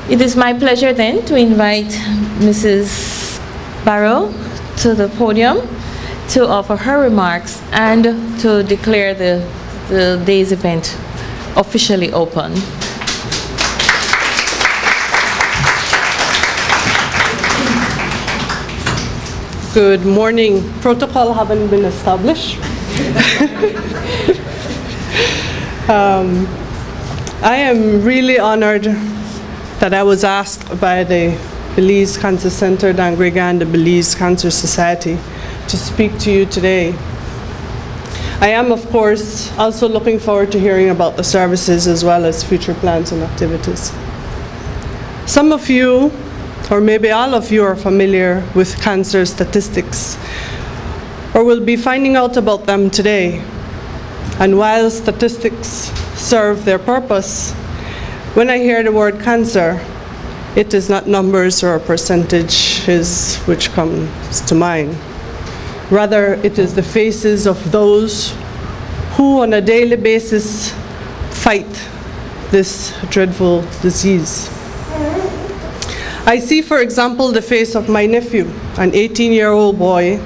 It is my pleasure then to invite Mrs. Barrow to the podium to offer her remarks and to declare the day's event officially open. Good morning. Protocol haven't been established. I am really honored that I was asked by the Belize Cancer Center, D'Anguiga, and the Belize Cancer Society to speak to you today. I am, of course, also looking forward to hearing about the services as well as future plans and activities. Some of you, or maybe all of you, are familiar with cancer statistics, or will be finding out about them today. And while statistics serve their purpose, when I hear the word cancer, it is not numbers or percentages which comes to mind. Rather, it is the faces of those who on a daily basis fight this dreadful disease. I see, for example, the face of my nephew, an 18-year-old boy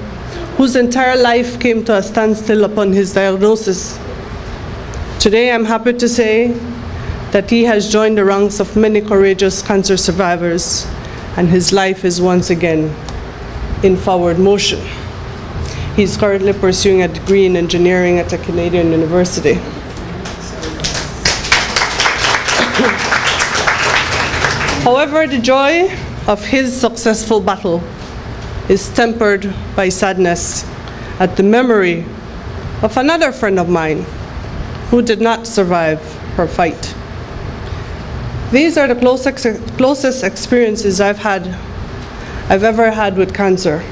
whose entire life came to a standstill upon his diagnosis. Today, I'm happy to say that he has joined the ranks of many courageous cancer survivors, and his life is once again in forward motion. He's currently pursuing a degree in engineering at a Canadian university. However, the joy of his successful battle is tempered by sadness at the memory of another friend of mine who did not survive her fight. These are the closest experiences I've ever had with cancer.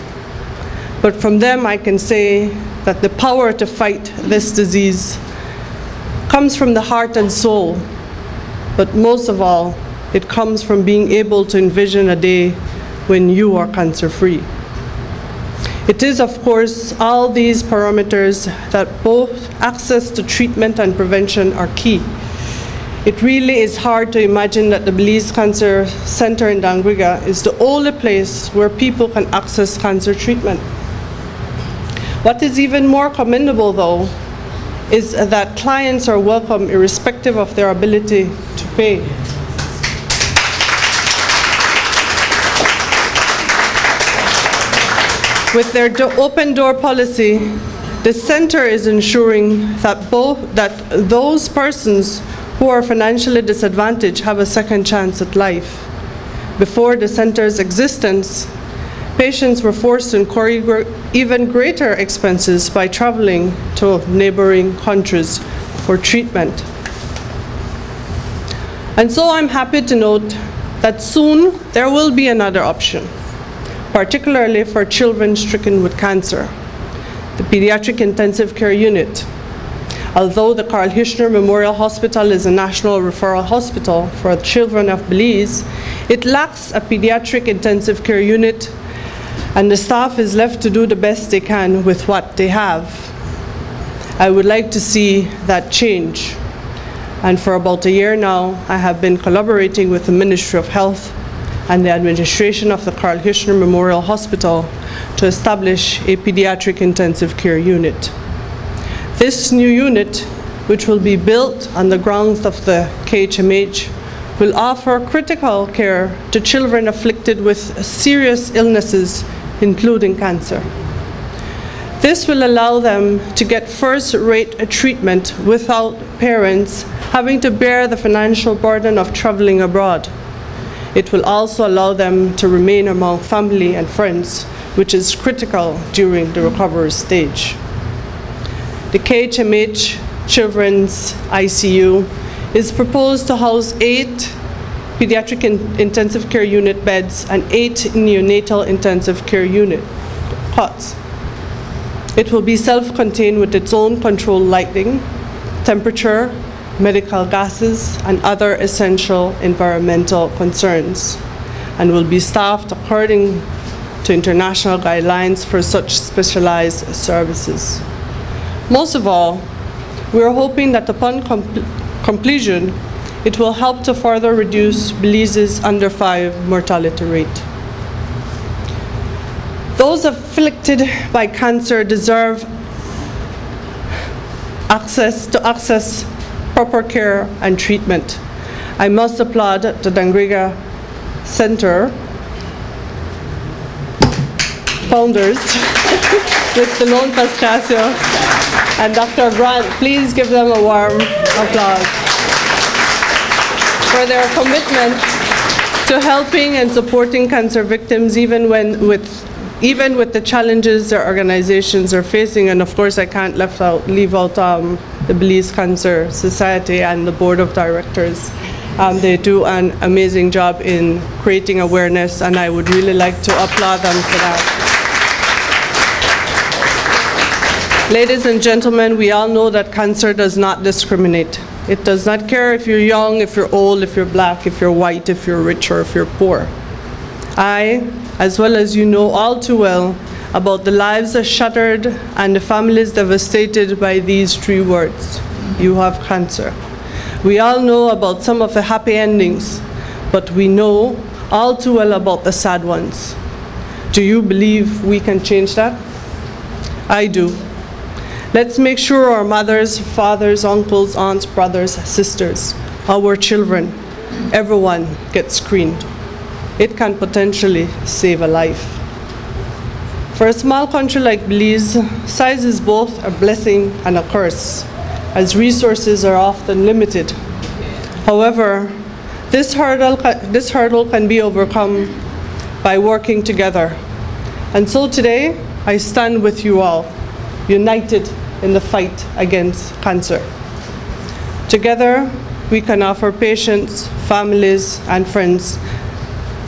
But from them, I can say that the power to fight this disease comes from the heart and soul, but most of all, it comes from being able to envision a day when you are cancer-free. It is, of course, all these parameters that both access to treatment and prevention are key. It really is hard to imagine that the Belize Cancer Center in D'Anguiga is the only place where people can access cancer treatment. What is even more commendable, though, is that clients are welcome irrespective of their ability to pay. With their open door policy, the center is ensuring that those persons who are financially disadvantaged have a second chance at life. Before the center's existence, patients were forced to incur even greater expenses by traveling to neighboring countries for treatment. And so I'm happy to note that soon there will be another option, particularly for children stricken with cancer, the Pediatric Intensive Care Unit. Although the Carl Hirschner Memorial Hospital is a national referral hospital for children of Belize, it lacks a pediatric intensive care unit, and the staff is left to do the best they can with what they have. I would like to see that change. And for about a year now, I have been collaborating with the Ministry of Health and the administration of the Carl Hirschner Memorial Hospital to establish a pediatric intensive care unit. This new unit, which will be built on the grounds of the KHMH, will offer critical care to children afflicted with serious illnesses, including cancer. This will allow them to get first-rate treatment without parents having to bear the financial burden of traveling abroad. It will also allow them to remain among family and friends, which is critical during the recovery stage. The KHMH Children's ICU is proposed to house 8 pediatric intensive care unit beds and 8 neonatal intensive care unit cots. It will be self-contained with its own controlled lighting, temperature, medical gases, and other essential environmental concerns, and will be staffed according to international guidelines for such specialized services. Most of all, we are hoping that upon completion, It will help to further reduce Belize's under 5 mortality rate. Those afflicted by cancer deserve access proper care and treatment. I must applaud the Dangriga Center founders, Mr. Lone Pascasio and Dr. Grant. Please give them a warm applause for their commitment to helping and supporting cancer victims even with the challenges their organizations are facing. And of course, I can't leave out the Belize Cancer Society and the Board of Directors. They do an amazing job in creating awareness, and I would really like to applaud them for that. Ladies and gentlemen, we all know that cancer does not discriminate. It does not care if you're young, if you're old, if you're black, if you're white, if you're rich, or if you're poor. I, as well as you, know all too well about the lives that shattered and the families devastated by these 3 words: you have cancer. We all know about some of the happy endings, but we know all too well about the sad ones. Do you believe we can change that? I do. Let's make sure our mothers, fathers, uncles, aunts, brothers, sisters, our children, everyone gets screened. It can potentially save a life. For a small country like Belize, size is both a blessing and a curse, as resources are often limited. However, this hurdle can be overcome by working together. And so today, I stand with you all, united in the fight against cancer. Together, we can offer patients, families, and friends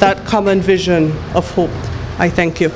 that common vision of hope. I thank you.